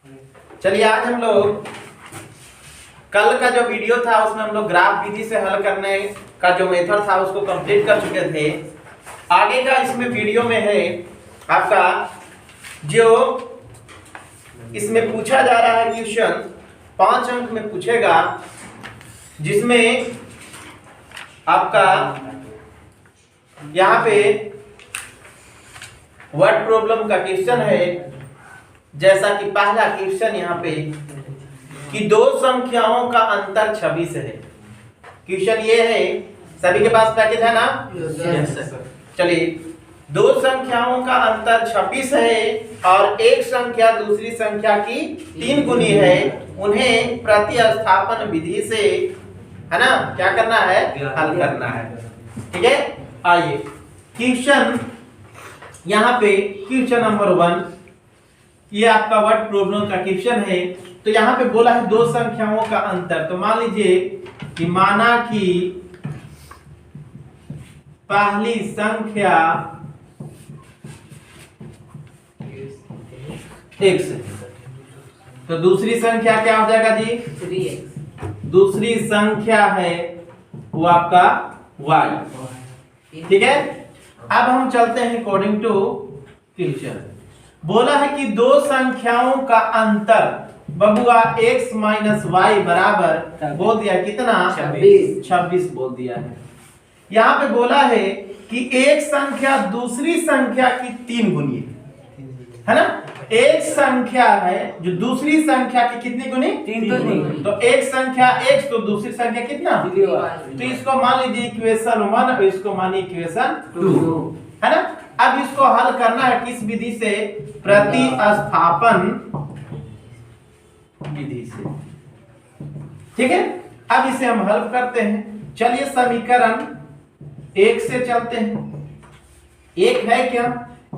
चलिए आज हम लोग कल का जो वीडियो था उसमें हम लोग ग्राफ विधि से हल करने का जो मेथड था उसको कंप्लीट कर चुके थे। आगे का इसमें वीडियो में है आपका जो इसमें पूछा जा रहा है क्वेश्चन 5 अंक में पूछेगा, जिसमें आपका यहाँ पे वर्ड प्रॉब्लम का क्वेश्चन है। जैसा कि पहला क्वेश्चन यहाँ पे कि दो संख्याओं का अंतर 26 है। क्वेश्चन ये है, सभी के पास पैकेज है ना? चलिए, दो संख्याओं का अंतर 26 है और एक संख्या दूसरी संख्या की 3 गुनी है। उन्हें प्रतिस्थापन विधि से है ना क्या करना है? हल करना है। ठीक है, आइए क्वेश्चन यहाँ पे क्वेश्चन नंबर 1, ये आपका वर्ड प्रॉब्लम का क्वेश्चन है। तो यहाँ पे बोला है दो संख्याओं का अंतर। तो मान लीजिए कि माना कि पहली संख्या x है, तो दूसरी संख्या क्या हो जाएगा जी? 3x। दूसरी संख्या है वो आपका y। ठीक है, अब हम चलते हैं अकॉर्डिंग टू क्वेश्चन। बोला है कि दो संख्याओं का अंतर बबुआ x माइनस वाई बराबर बोल दिया कितना? 26 बोल दिया है। यहाँ पे बोला है कि एक संख्या दूसरी संख्या की 3 गुनी है ना? एक संख्या है जो दूसरी संख्या की कितनी गुनी? 3 गुनी। तो एक संख्या x तो दूसरी संख्या कितना? तो इसको मान लीजिए इक्वेशन 1 और इसको मानिए इक्वेशन 2 है ना। अब इसको हल करना है किस विधि से? प्रतिस्थापन विधि से। ठीक है, अब इसे हम हल करते हैं। चलिए समीकरण 1 से चलते हैं। एक है क्या?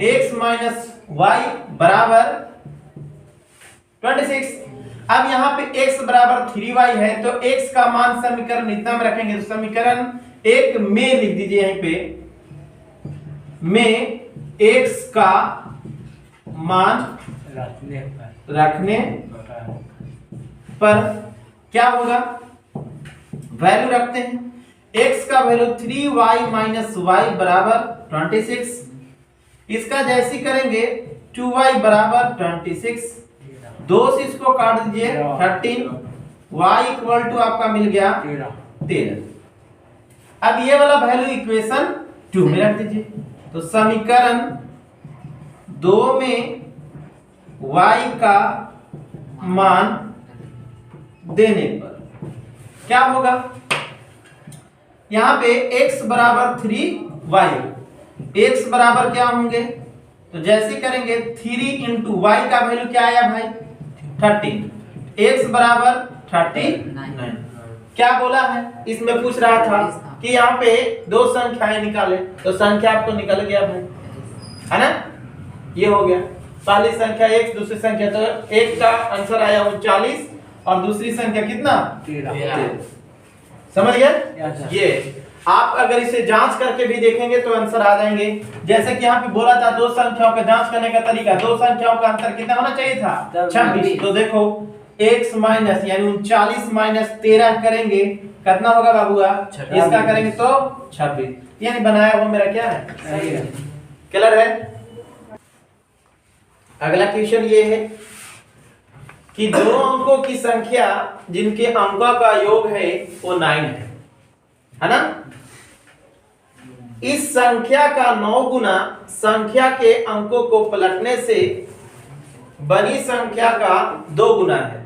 x माइनस वाई बराबर 26। अब यहाँ पे x बराबर 3y है, तो x का मान समीकरण इतना में रखेंगे तो समीकरण 1 में लिख दीजिए यहीं पे में x का मान रखने पर क्या होगा? वैल्यू रखते हैं। x का वैल्यू 3y माइनस वाई बराबर 26। इसका जैसी करेंगे 2y बराबर 26, 2 से इसको काट दीजिए 13, y इक्वल टू आपका मिल गया 13। अब ये वाला वैल्यू इक्वेशन 2 में रख दीजिए। तो समीकरण 2 में y का मान देने पर क्या होगा? यहां पे x बराबर 3y, x बराबर क्या होंगे? तो जैसे करेंगे 3 इंटू वाई का वैल्यू क्या आया भाई? 13, x बराबर 39। क्या बोला है? इसमें पूछ रहा था कि यहाँ पे दो संख्याएं निकाले, तो संख्या आपको निकल गया भाई, है ना? ये हो गया पहली संख्या x, दूसरी संख्या, तो एक का आंसर आया 39 और दूसरी संख्या कितना? 13। समझ गए? ये आप अगर इसे जांच करके भी देखेंगे तो आंसर आ जाएंगे। जैसे कि यहाँ पे बोला था दो संख्याओं का जांच करने का तरीका, दो संख्याओं का अंतर कितना होना चाहिए था? 26। तो देखो x माइनस यानी 39 माइनस 13 करेंगे कितना होगा बाबूआ? इसका करेंगे तो 26, यानी बनाया हुआ मेरा क्या है? सही है। क्लियर है? अगला क्वेश्चन ये है कि दो अंकों की संख्या जिनके अंकों का योग है वो 9 है ना? इस संख्या का 9 गुना संख्या के अंकों को पलटने से बनी संख्या का 2 गुना है।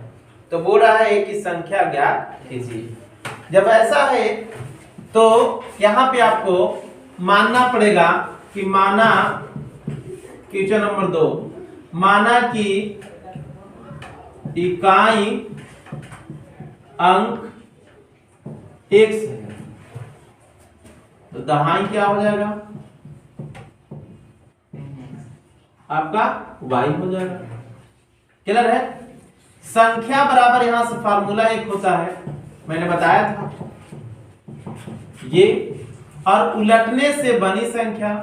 तो बोल रहा है कि संख्या ज्ञात कीजिए। जब ऐसा है तो यहां पे आपको मानना पड़ेगा कि माना क्वेश्चन नंबर 2, माना कि इकाई अंक x है, तो दहाई क्या हो जाएगा? आपका y हो जाएगा। क्लियर है? संख्या बराबर यहां से फार्मूला एक होता है, मैंने बताया था ये, और उलटने से बनी संख्या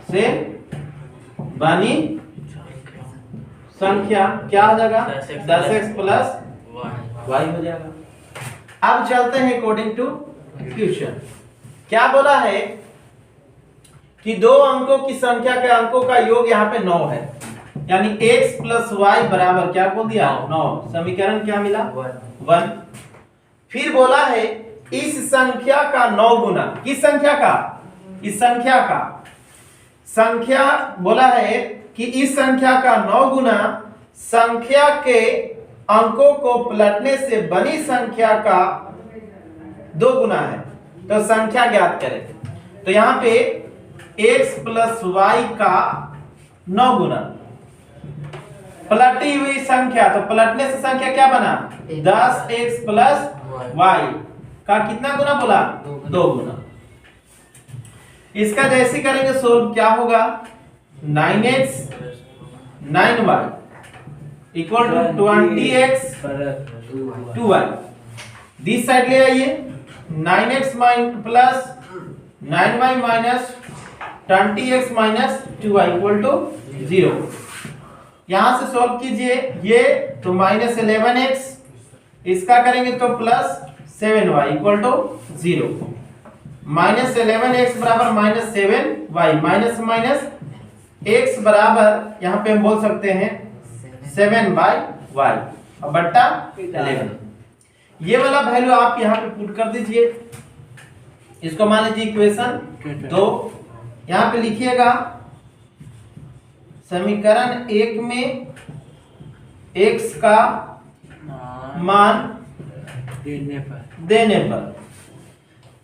से बनी संख्या क्या हो जाएगा 10x प्लस y y हो जाएगा। अब चलते हैं अकॉर्डिंग टू क्वेश्चन। क्या बोला है कि दो अंकों की संख्या के अंकों का योग यहाँ पे 9 है, यानी x प्लस वाई बराबर क्या बोल दिया 9। समीकरण क्या मिला 1। फिर बोला है इस संख्या का 9 गुना, किस संख्या का, इस संख्या का, संख्या बोला है कि इस संख्या का 9 गुना संख्या के अंकों को पलटने से बनी संख्या का 2 गुना है। तो संख्या ज्ञात करें। तो यहाँ पे x प्लस वाई का 9 गुना पलटी हुई संख्या, तो पलटने से संख्या क्या बना 10x प्लस वाई का कितना गुना बोला 2 गुना। इसका जैसे करेंगे सोल्व क्या होगा 9x 9y equal to 20x 2y। This side ले आइए 9x plus 9y minus 20x minus 2y equal to 0। यहां से सॉल्व कीजिए ये तो माइनस 11x, इसका करेंगे तो plus 7y equal to 0। Minus 11x बराबर minus 7y, minus minus x बराबर यहां पे हम बोल सकते हैं 7/y और बट्टा 11। ये वाला वैल्यू आप यहां पे पुट कर दीजिए, इसको मान लीजिए इक्वेशन 2। यहां पे लिखिएगा समीकरण 1 में x का मान देने पर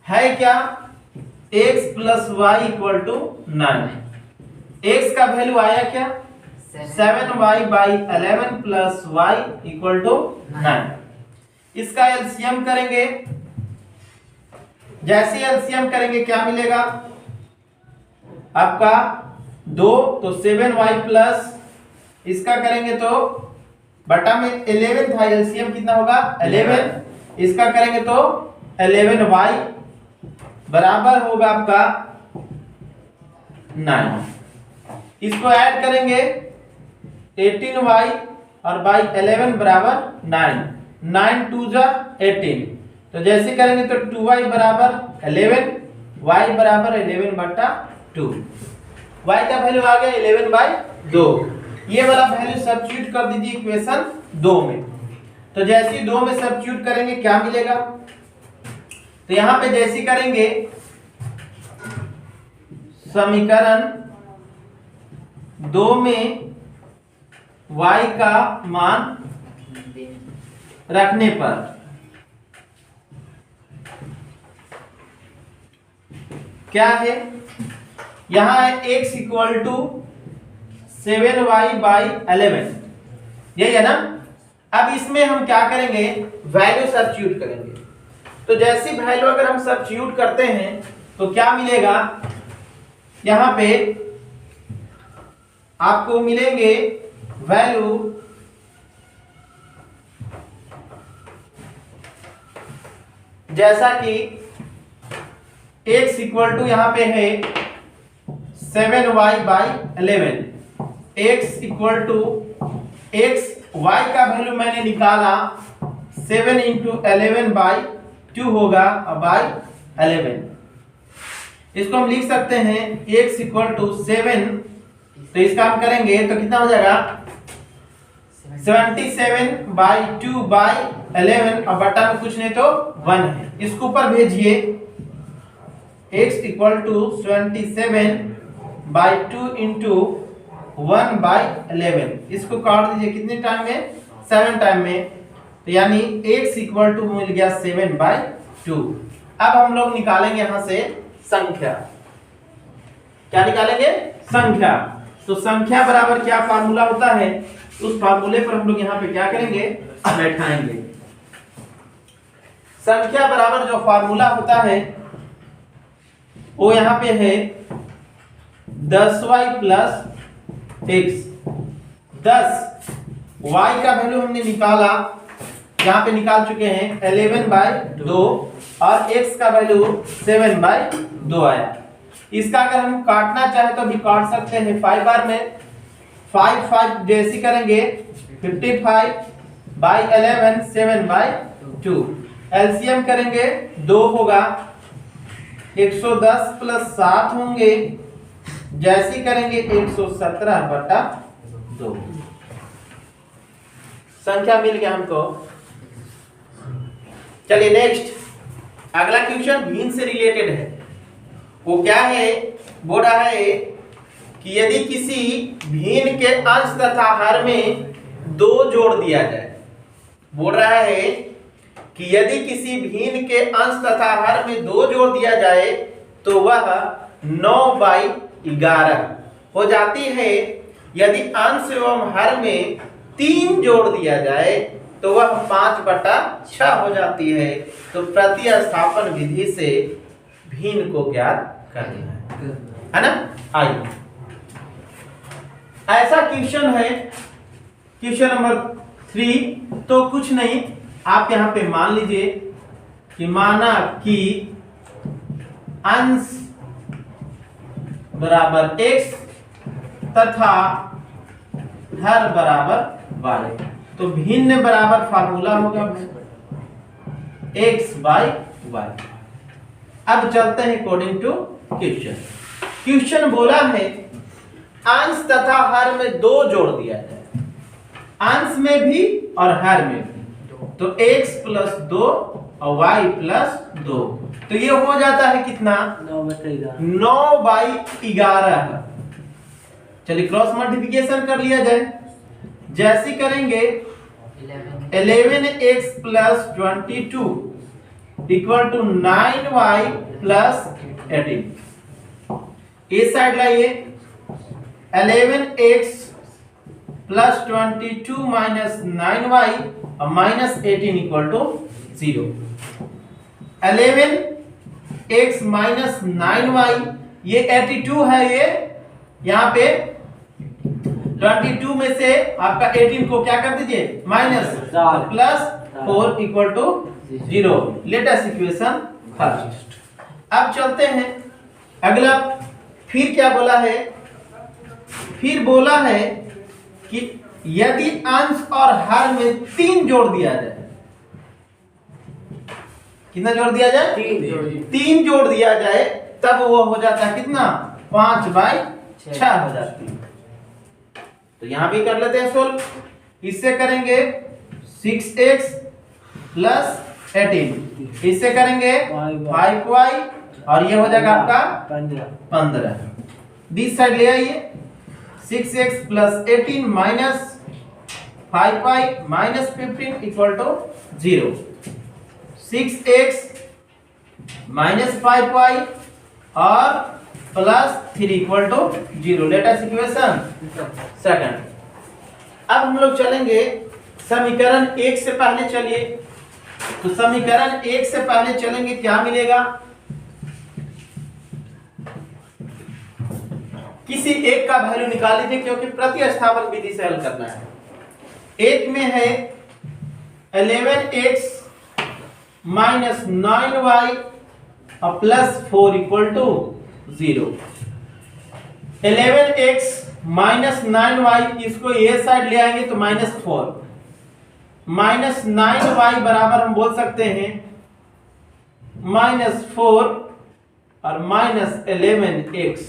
है क्या x plus y equal to 9। x का वैल्यू आया क्या 7y/11 plus y equal to 9। इसका एलसीएम करेंगे, जैसे एलसीएम करेंगे क्या मिलेगा आपका 2 तो 7y प्लस इसका करेंगे तो बटा में 11 था, एलसीएम कितना होगा 11, इसका करेंगे तो 11y बराबर होगा आपका 9। इसको ऐड करेंगे 18y और बाई 11 बराबर 9, 9 2 जा 18। तो जैसे करेंगे तो 2y बराबर 11, y बराबर 11 बटा 2। y का वैल्यू आ गया 11/2। ये वाला वैल्यू सब्स्टिट्यूट कर दीजिए इक्वेशन 2 में। तो जैसे 2 में सब्स्टिट्यूट करेंगे क्या मिलेगा, तो यहां पे जैसे करेंगे समीकरण 2 में y का मान रखने पर क्या है, यहां है x इक्वल टू 7y/11, यही है ना। अब इसमें हम क्या करेंगे वैल्यू सब्स्टिट्यूट करेंगे। तो जैसी वैल्यू अगर हम सब्स्टिट्यूट करते हैं तो क्या मिलेगा, यहां पे आपको मिलेंगे वैल्यू जैसा कि x इक्वल टू यहां पे है 7y/11, x equal to x y का वैल्यू मैंने निकाला 7 × 11/2 होगा बाई 11। इसको हम लिख सकते हैं x इक्वल टू 7, तो इसका हम करेंगे तो कितना हो जाएगा 77/2/11 और बटा में कुछ नहीं तो 1 है। इसको ऊपर भेजिए x इक्वल टू 77/2 × 1/11, इसको काट दीजिए कितने टाइम में 7 टाइम में, तो यानी x इक्वल टू मिल गया 7/2। अब हम लोग निकालेंगे यहां से संख्या, क्या निकालेंगे संख्या। तो संख्या बराबर क्या फार्मूला होता है, उस फार्मूले पर हम लोग यहाँ पे क्या करेंगे बैठाएंगे। संख्या बराबर जो फार्मूला होता है वो यहाँ पे है 10y प्लस x। 10 y का वैल्यू हमने निकाला, यहाँ पे निकाल चुके हैं 11/2 और x का वैल्यू 7/2 आया। इसका अगर हम काटना चाहे तो भी काट सकते हैं 5 बार में 5 जैसी करेंगे 55/11 7/2। एलसीएम करेंगे 2 होगा 110 प्लस 7 होंगे जैसी करेंगे 117/2। संख्या मिल गया हमको। चलिए नेक्स्ट अगला क्वेश्चन भिन्न से रिलेटेड है। वो क्या है, बोल रहा है कि यदि किसी भिन्न के अंश तथा हर में 2 जोड़ दिया जाए। बोल रहा है कि यदि किसी भिन्न के अंश तथा हर में 2 जोड़ दिया जाए तो वह 9/11 हो जाती है। यदि अंश एवं हर में 3 जोड़ दिया जाए तो वह 5/6 हो जाती है। तो प्रतिस्थापन विधि से भिन्न को ज्ञात करना है ना। आइए ऐसा क्वेश्चन है, क्वेश्चन नंबर 3। तो कुछ नहीं, आप यहां पे मान लीजिए कि माना कि अंश बराबर x तथा हर बराबर y। तो भिन्न बराबर फार्मूला होगा x/y। अब चलते हैं अकॉर्डिंग टू क्वेश्चन। क्वेश्चन बोला है अंश तथा हर में 2 जोड़ दिया जाए, अंश में भी और हर में भी। तो x + 2 और y + 2, तो ये हो जाता है कितना 9/11। चलिए क्रॉस मल्टीप्लिकेशन कर लिया जाए। जैसी करेंगे 11x + 22 = 9y + 18। इस साइड लाइए 11x + 22 - 9y और -18 = 0। 11x - 9y ये 82 है। ये यहाँ पे 22 में से आपका 18 को क्या कर दीजिए माइनस, +4 = 0। Latest equation first. अब चलते हैं अगला। फिर क्या बोला है, फिर बोला है कि यदि अंश और हर में 3 जोड़ दिया जाए। कितना जोड़ दिया जाए 3 जोड़ दिया जाए तब वो हो जाता है कितना 5/6 हो जाती है। तो यहां भी कर लेते हैं सोल्व। इससे करेंगे 6x + 18, इससे करेंगे 5y और ये हो जाएगा आपका 15। दिस साइड ले आइए 6x + 18 - 5y - 15 = 0। 6x - 5y और +3 = 0। Latest equation second. अब हम लोग चलेंगे समीकरण 1 से पहले। चलिए तो समीकरण 1 से पहले चलेंगे, क्या मिलेगा, किसी एक का वैल्यू निकाल लीजिए क्योंकि प्रतिस्थापन विधि से हल करना है। एक में है 11x - 9y और +4 = 0। 11x - 9y इसको ये साइड ले आएंगे तो -4 -9y बराबर हम बोल सकते हैं -4 और -11x।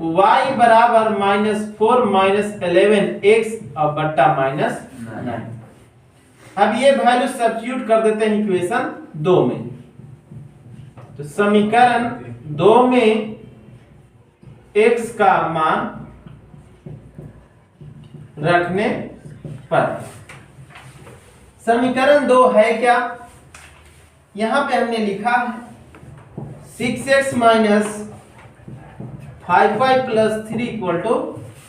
y बराबर -4 - 11x और बट्टा -9। अब ये वैल्यू सब्स्टिट्यूट कर देते हैं इक्वेशन 2 में। तो समीकरण 2 में x का मान रखने पर समीकरण 2 है क्या, यहां पे हमने लिखा है 6x - 5y + 3 =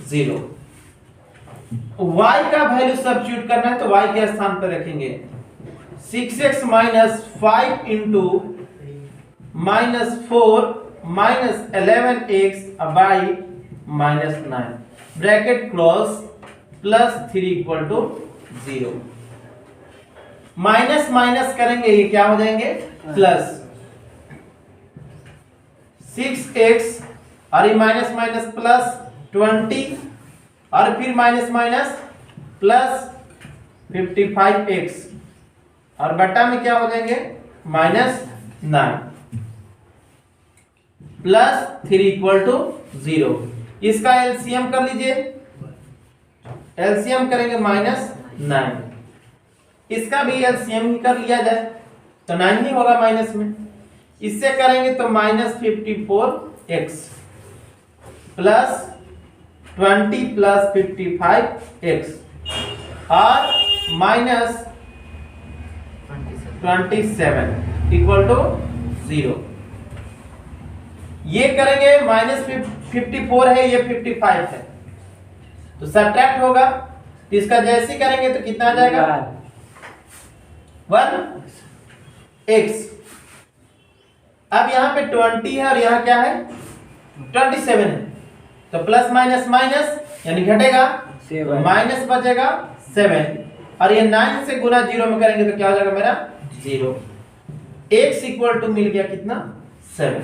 0। y का वैल्यू सब्स्टिट्यूट करना है तो y के स्थान पर रखेंगे 6x - 5 * -4 - 11x / -9 bracket close +3 = 0। Minus minus करेंगे ये क्या हो जाएंगे प्लस। 6x और ये माइनस माइनस प्लस 20 और फिर माइनस माइनस प्लस 55x और बट्टा में क्या हो जाएंगे -9 प्लस 3 इक्वल टू 0। इसका एलसीएम कर लीजिए, एलसीएम करेंगे -9, इसका भी एलसीएम ही कर लिया जाए तो 9 ही होगा माइनस में। इससे करेंगे तो -54x प्लस 20 प्लस 55x और -27 इक्वल टू 0। ये करेंगे -54 है, ये 55 है तो सब्ट्रैक्ट होगा, इसका जैसे ही करेंगे तो कितना आ जाएगा 1x। अब यहां पे 20 है और यहां क्या है 27 है तो प्लस माइनस माइनस यानी घटेगा तो माइनस बचेगा 7 और ये 9 से गुना 0 में करेंगे तो क्या हो जाएगा मेरा 0। x इक्वल टू मिल गया कितना 7।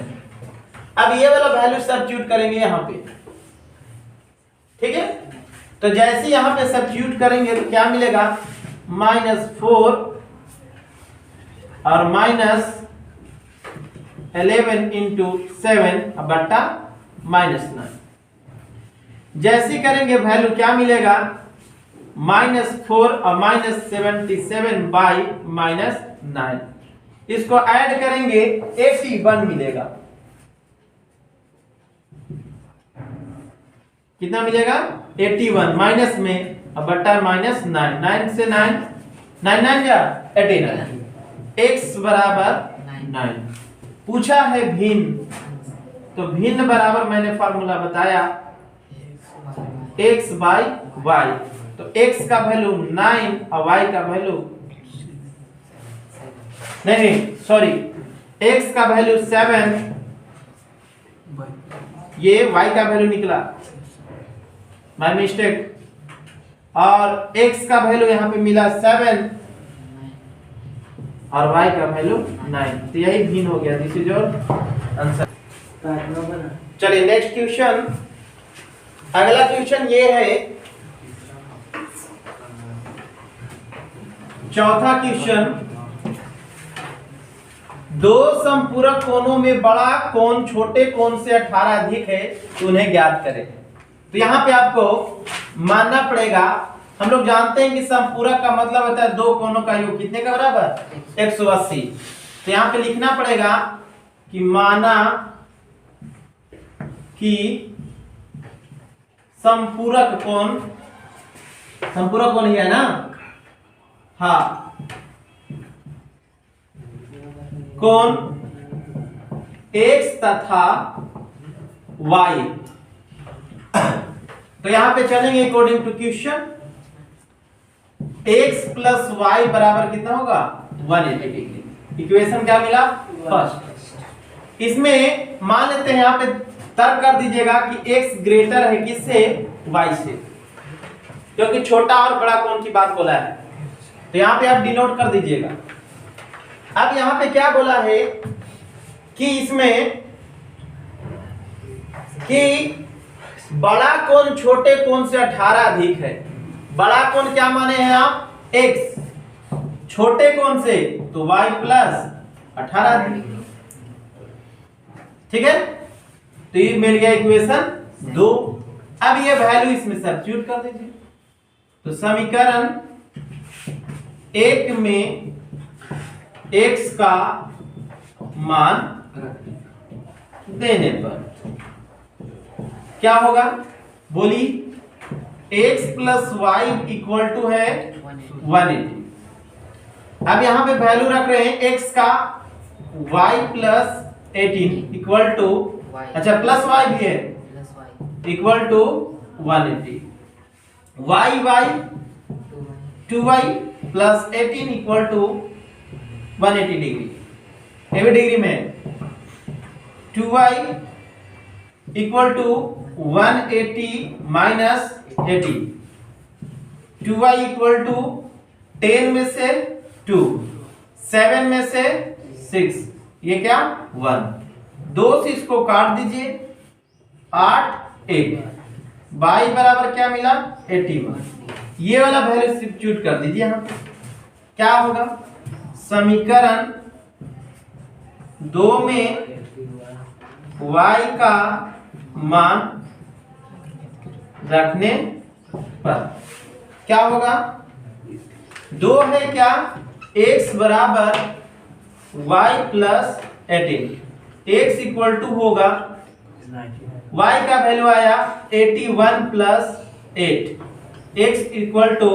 अब ये वाला वैल्यू सब्स्टिट्यूट करेंगे यहां पे, ठीक है। तो जैसे यहां पे सब्स्टिट्यूट करेंगे तो क्या मिलेगा -4 और -11 इंटू 7 बट्टा -9। जैसे करेंगे वैल्यू क्या मिलेगा -4 और -77 बाई -9। इसको ऐड करेंगे 81 मिलेगा। कितना मिलेगा 81 माइनस में अब बट्टा -9, 9 से 9 9 जा 89 x बराबर 9। पूछा है भिन्न, तो भिन्न बराबर मैंने फार्मूला बताया x बाई y। तो x का वैल्यू 9 और y का वैल्यू नहीं सॉरी x का वैल्यू 7, ये y का वैल्यू निकला बाय मिस्टेक और x का वैल्यू यहां पे मिला 7 और y का वैल्यू 9। तो यही भिन्न हो गया, दिस इज योर आंसर। चलिए नेक्स्ट क्वेश्चन, अगला क्वेश्चन ये है चौथा क्वेश्चन, दो समपूरक कोणों में बड़ा कोण छोटे कोण से 18 अधिक है तो उन्हें ज्ञात करें। तो यहां पे आपको मानना पड़ेगा, हम लोग जानते हैं कि समपूरक का मतलब होता है दो कोणों का योग कितने का बराबर 180। तो यहां पे लिखना पड़ेगा कि माना कि समपूरक कोण ही है ना, हाँ कोण x तथा y। तो यहां पे चलेंगे according to question, x plus y बराबर कितना होगा 180 डिग्री। इक्वेशन क्या मिला फर्स्ट। इसमें मान लेते हैं यहां पे तर्क कर दीजिएगा कि x ग्रेटर है किससे y से, क्योंकि छोटा और बड़ा कोण की बात बोला है। तो यहां पे आप डिनोट कर दीजिएगा। अब यहां पे क्या बोला है कि इसमें कि बड़ा कोण छोटे कोण से 18 अधिक है। बड़ा कोण क्या माने हैं आप x, छोटे कोण से तो y प्लस 18, ठीक है। तो ये मिल गया इक्वेशन 2। अब ये वैल्यू इसमें सब्स्टिट्यूट कर दीजिए। तो समीकरण 1 में x का मान देने पर क्या होगा बोली, x plus y equal to है 180। अब यहां पे वैल्यू रख रहे हैं x का y प्लस 18 इक्वल टू, अच्छा प्लस y भी है equal to 180। y 2y plus 18 equal to 180 degree. एवं डिग्री में 2y equal to 180 minus 80, 2y equal to 10 में से 2, 7 में से 6, ये क्या 1। 2 से इसको काट दीजिए 8 1 y बराबर क्या मिला 81। ये वाला वैल्यू सब्स्टिट्यूट कर दीजिए यहाँ पे, क्या होगा समीकरण 2 में y का मान रखने पर क्या होगा 2 है क्या x बराबर y plus 18 x equal to होगा y का वैल्यू आया 81 प्लस 8 x इक्वल टू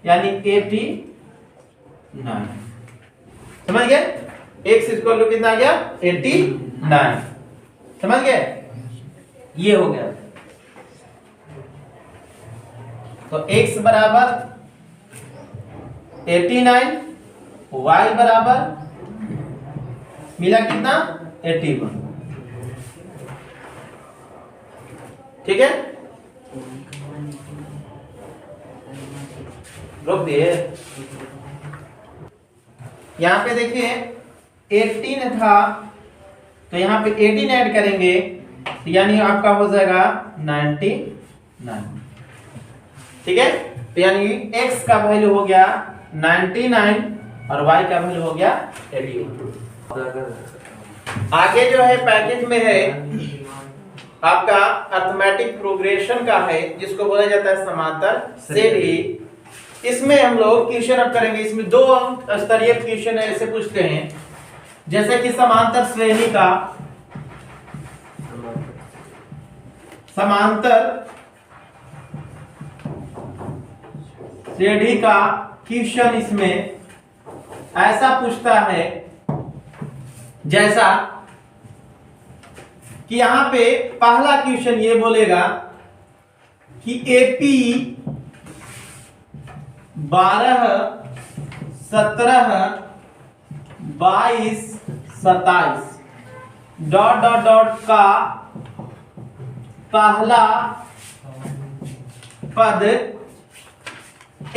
यानी 89 समझ गए x इक्वल टू कितना आ गया 89 समझ गए ये हो गया। तो x बराबर 89 y बराबर मिला कितना 81 ठीक है रोक दिए। यहां पे देखिए 18 था तो यहां पे 18 ऐड करेंगे तो यानी आपका हो जाएगा 99 ठीक है। तो यानी x का वैल्यू हो गया 99 और y का वैल्यू हो गया 81। आगे जो है पैकेज में है आपका अर्थमेटिक प्रोग्रेशन का है जिसको बोला जाता है समांतर श्रेणी। इसमें हम लोग क्वेश्चन अब करेंगे। इसमें 2 स्तरीय क्वेश्चन ऐसे पूछते हैं जैसे कि समांतर श्रेणी का क्वेश्चन इसमें ऐसा पूछता है जैसा कि यहां पे पहला क्वेश्चन ये बोलेगा कि एपी 12 17 22 27 डॉट डॉट डॉट का पहला पद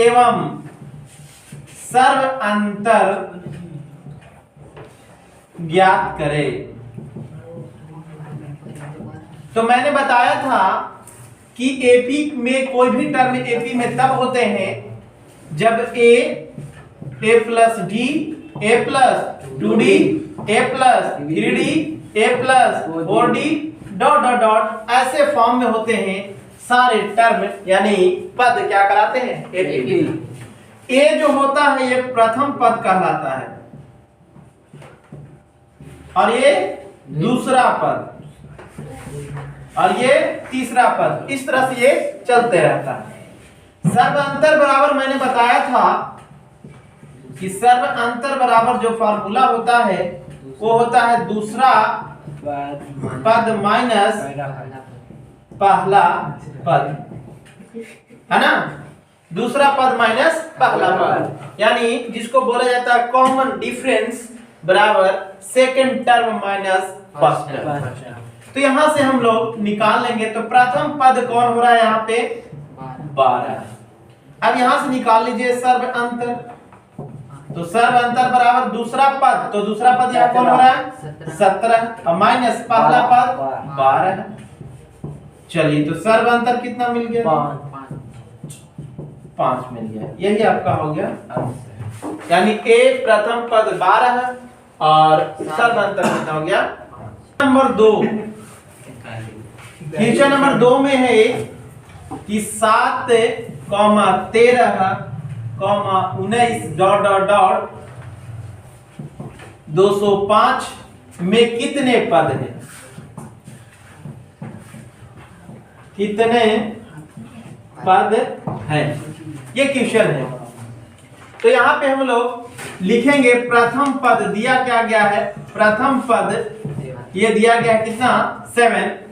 एवं सर्व अंतर ज्ञात करे। तो मैंने बताया था कि एपी में कोई भी टर्म एपी में तब होते हैं जब A plus D A plus 2d A plus 3d A plus 4d dot dot dot ऐसे फॉर्म में होते हैं सारे टर्म यानी पद क्या कराते हैं एपी। ए जो होता है ये प्रथम पद कहलाता है और ये दूसरा पद और ये तीसरा पद, इस तरह से ये चलते रहता है। सर्व अंतर बराबर मैंने बताया था कि सर्व अंतर बराबर जो फार्मूला होता है वो होता है दूसरा पद माइनस पहला पद, है ना। दूसरा पद माइनस पहला पद यानी जिसको बोला जाता है कॉमन डिफरेंस बराबर second term minus first term. तो यहां से हम लोग निकाल लेंगे। तो प्रथम पद कौन हो रहा है यहाँ पे 12। अब यहां से निकाल लीजिए सर्व अंतर। तो सर्व अंतर बराबर दूसरा पद, तो दूसरा पद यहाँ कौन हो रहा है 17 और माइनस पहला पद 12। चलिए तो सर्व अंतर कितना मिल गया 5 मिल गया। यही आपका हो गया यानी ए प्रथम पद 12 और सर्व अंतर कितना हो गया नंबर 2। क्वेश्चन नंबर 2 में है कि 7, 13, 19 डॉट डॉट डॉट 205 में कितने पद हैं। कितने पद हैं ये क्वेश्चन है। तो यहाँ पे हम लोग लिखेंगे प्रथम पद दिया क्या गया है, प्रथम पद ये दिया गया है कितना 7।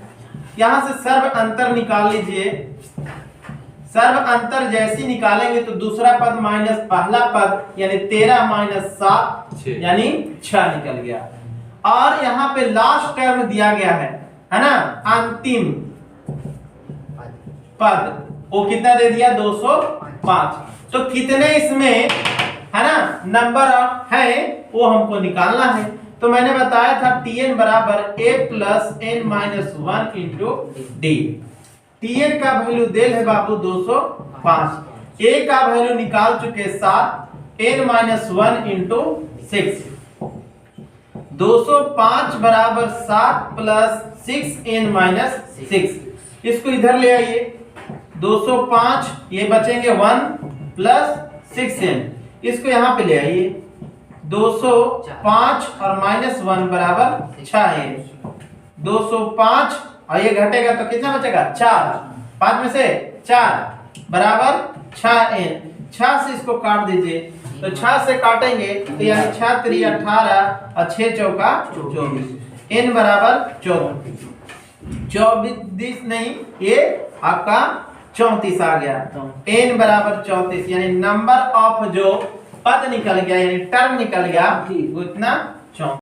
यहां से सर्व अंतर निकाल लीजिए। सर्व अंतर जैसी निकालेंगे तो दूसरा पद माइनस पहला पद यानी 13 माइनस 7 यानी 6 निकल गया। और यहाँ पे लास्ट टर्म दिया गया है ना, अंतिम पद वो कितना दे दिया 205। तो कितने इसमें है ना नंबर है वो हमको निकालना है। तो मैंने बताया था Tn बराबर a plus n minus 1 into D. Tn का वैल्यू देल है बाबू 205, a का वैल्यू निकाल चुके 7, n माइनस 1 इंटू 6। 205 बराबर 7 प्लस 6n माइनस 6। इसको इधर ले आइए, 205 ये बचेंगे 1 प्लस 6n, इसको यहाँ पे ले आइए। 205 और माइनस 1 बराबर 6n। 205 और ये घटेगा तो कितना बचेगा 4, 5 में से 4 बराबर 6n। 6 से इसको काट दीजिए, तो 6 से काटेंगे तो यानी 6 3 18 और 6 चौका 24, n बराबर 24। 24 नहीं, ये आपका 34 आ गया। n बराबर 34 यानी नंबर ऑफ जो पद निकल गया यानी टर्म निकल गया उतना